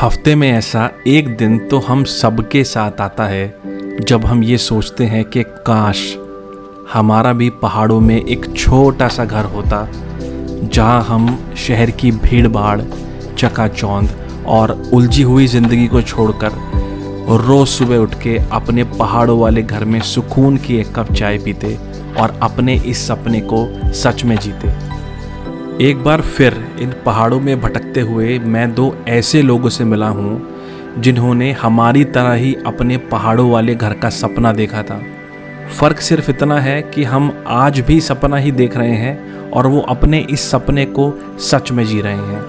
हफ्ते में ऐसा एक दिन तो हम सबके साथ आता है जब हम ये सोचते हैं कि काश हमारा भी पहाड़ों में एक छोटा सा घर होता जहां हम शहर की भीड़ भाड़, चकाचौंध और उलझी हुई ज़िंदगी को छोड़कर रोज़ सुबह उठ के अपने पहाड़ों वाले घर में सुकून की एक कप चाय पीते और अपने इस सपने को सच में जीते। एक बार फिर इन पहाड़ों में भटकते हुए मैं दो ऐसे लोगों से मिला हूँ जिन्होंने हमारी तरह ही अपने पहाड़ों वाले घर का सपना देखा था। फ़र्क सिर्फ इतना है कि हम आज भी सपना ही देख रहे हैं और वो अपने इस सपने को सच में जी रहे हैं।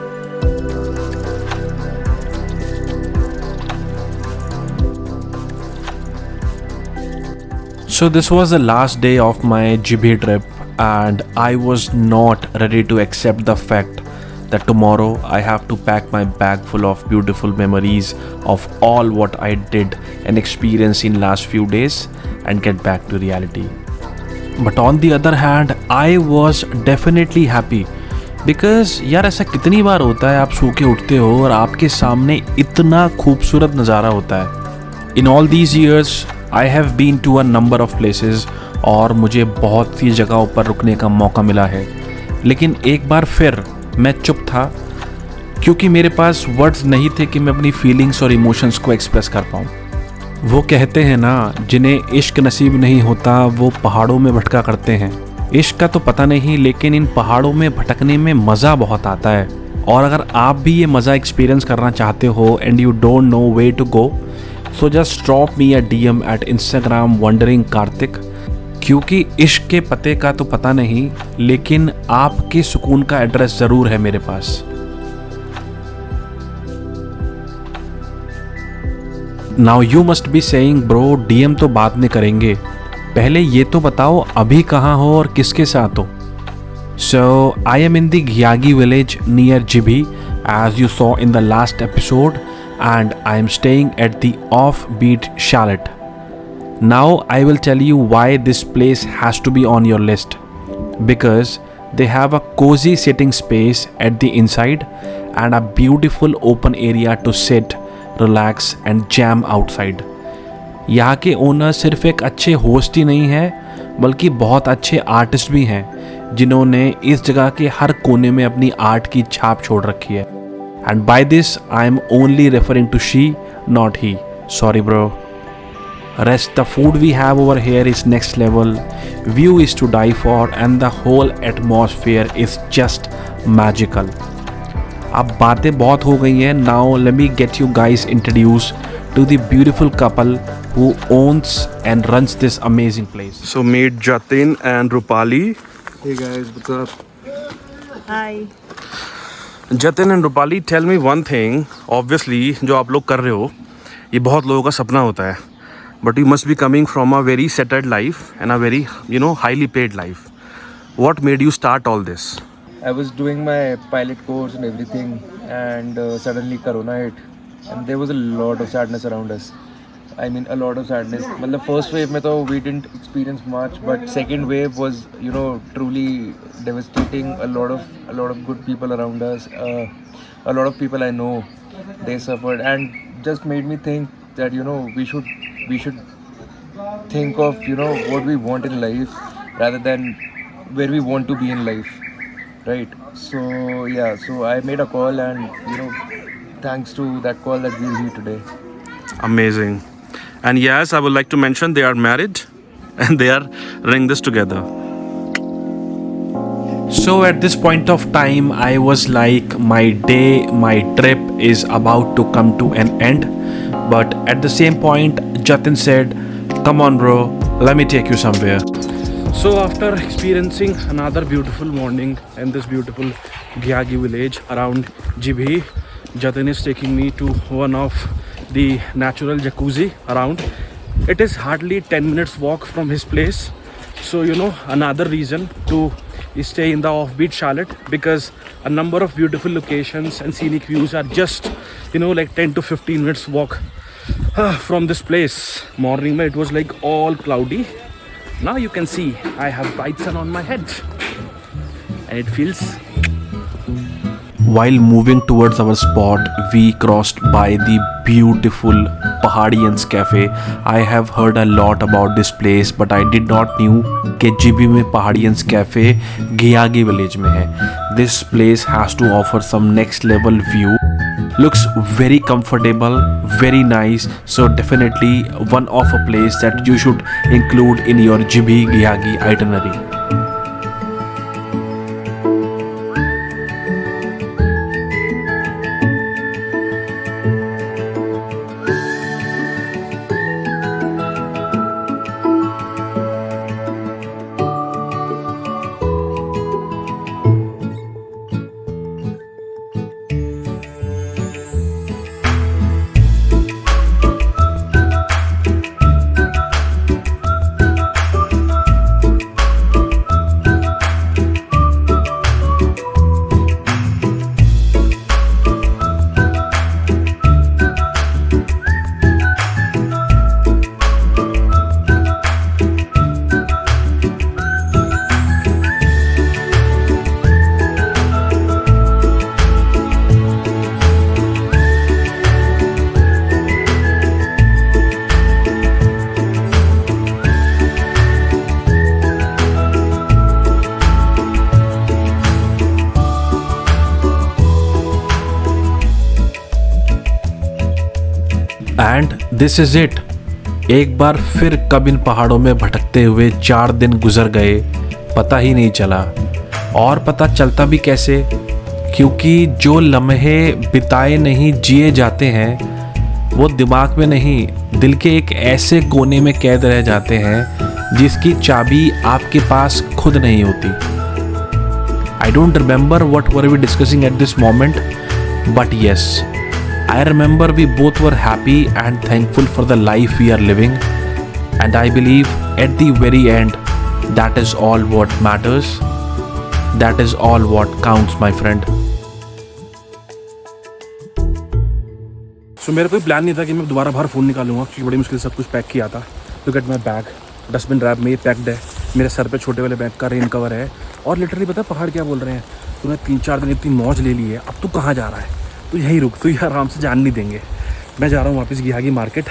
So this was the last day of my Jibhi trip and I was not ready to accept the fact that tomorrow I have to pack my bag full of beautiful memories of all what I did and experienced in last few days and get back to reality. But on the other hand, I was definitely happy because यार ऐसा कितनी बार होता है आप सो के उठते हो और आपके सामने इतना खूबसूरत नज़ारा होता है। In all these years, I have been to a number of places और मुझे बहुत सी जगहों पर रुकने का मौका मिला है, लेकिन एक बार फिर मैं चुप था क्योंकि मेरे पास वर्ड्स नहीं थे कि मैं अपनी फीलिंग्स और इमोशंस को एक्सप्रेस कर पाऊँ। वो कहते हैं ना, जिन्हें इश्क नसीब नहीं होता वो पहाड़ों में भटका करते हैं। इश्क का तो पता नहीं, लेकिन इन पहाड़ों में भटकने में मज़ा बहुत आता है। और अगर आप भी ये मज़ा एक्सपीरियंस करना चाहते हो and you don't know way to go, so just drop me a DM at Instagram wondering Kartik, क्योंकि इश्क के पते का तो पता नहीं, लेकिन आपके सुकून का एड्रेस ज़रूर है मेरे पास। Now you must be saying bro DM तो बाद में करेंगे, पहले ये तो बताओ अभी कहाँ हो और किसके साथ हो। So I am in the Ghiyagi village near Jibhi as you saw in the last episode and I am staying at the offbeat chalet. Now I will tell you why this place has to be on your list. Because they have a cozy sitting space at the inside and a beautiful open area to sit, relax and jam outside. यहाँ के owner सिर्फ एक अच्छे host ही नहीं हैं बल्कि बहुत अच्छे आर्टिस्ट भी हैं जिन्होंने इस जगह के हर कोने में अपनी आर्ट की छाप छोड़ रखी है। And by this, I am only referring to she, not he. Sorry, bro. Rest, the food we have over here is next level. View is to die for, and the whole atmosphere is just magical. अब बातें बहुत हो गई हैं. Now let me get you guys introduced to the beautiful couple who owns and runs this amazing place. So meet Jatin and Rupali. Hey guys, what's up? Hi. Jatin and Rupali, tell me one thing. Obviously जो आप लोग कर रहे हो ये बहुत लोगों का सपना होता है, but you must be coming from a very settled life and a very highly paid life. What made you start all this? I was doing my pilot course and everything, and suddenly Corona hit, and there was a lot of sadness around us. I mean, a lot of sadness. मतलब first wave में तो we didn't experience much, but second wave was, truly devastating. A lot of good people around us. A lot of people I know, they suffered, and just made me think that we should think of what we want in life rather than where we want to be in life, right? So yeah, so I made a call, and thanks to that call that we're here today. Amazing. And yes, I would like to mention they are married and they are running this together. So at this point of time, I was like, my trip is about to come to an end. But at the same point, Jatin said, come on bro, let me take you somewhere. So after experiencing another beautiful morning in this beautiful Gyagi village around Jibhi, Jatin is taking me to one of the natural jacuzzi around. It is hardly 10 minutes walk from his place. So another reason to stay in the offbeat chalet, because a number of beautiful locations and scenic views are just like 10 to 15 minutes walk from this place. Morning it was like all cloudy. Now you can see I have bright sun on my head and it feels While moving towards our spot, we crossed by the beautiful Pahadians Cafe. I have heard a lot about this place, but I did not knew कि GB में Pahadians Cafe गियागी village में है. This place has to offer some next level view. Looks very comfortable, very nice. So definitely one of a place that you should include in your Jibi Giyagi itinerary. And this is it. एक बार फिर कब इन पहाड़ों में भटकते हुए 4 दिन गुजर गए पता ही नहीं चला. और पता चलता भी कैसे, क्योंकि जो लम्हे बिताए नहीं जिए जाते हैं वो दिमाग में नहीं, दिल के एक ऐसे कोने में कैद रह जाते हैं जिसकी चाबी आपके पास खुद नहीं होती. I don't remember what were we discussing at this moment, but yes, I remember we both were happy and thankful for the life we are living, and I believe at the very end that is all what matters, that is all what counts, my friend. So मेरा कोई plan नहीं था कि मैं दोबारा बाहर phone निकालूंगा, क्योंकि बड़ी मुश्किल से सब कुछ पैक किया था. Look at my bag, dustbin wrap में पैक्ड है, मेरे सर पे छोटे वाले बैग का रेन कवर है. और लिटरली पता है पहाड़ क्या बोल रहे हैं, तूने 3-4 दिन इतनी मौज ले ली है, अब तू कहाँ जा रहा है, तो यहीं रुक, तो आराम से जान नहीं देंगे. मैं जा रहा हूँ वापस गियागी मार्केट,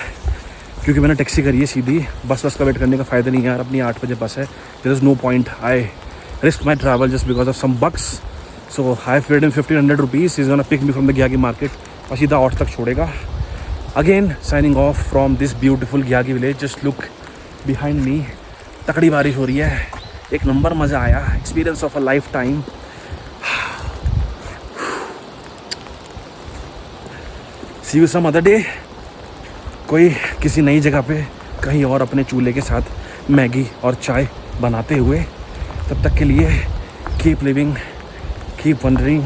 क्योंकि मैंने टैक्सी करी है सीधी. बस का वेट करने का फ़ायदा नहीं है यार, अपनी 8 बजे बस है. There is no point I risk my travel just because of some bucks. So I paid him 1500 rupees. Is gonna pick me from the Giyagi market और सीधा 8 तक छोड़ेगा. Again signing off from this beautiful Giyagi village. Just look behind me, तकड़ी बारिश हो रही है, एक नंबर मज़ा आया. Experience of a lifetime. See you some other day, कोई किसी नई जगह पे कहीं और अपने चूल्हे के साथ मैगी और चाय बनाते हुए. तब तक के लिए कीप लिविंग, कीप वंडरिंग,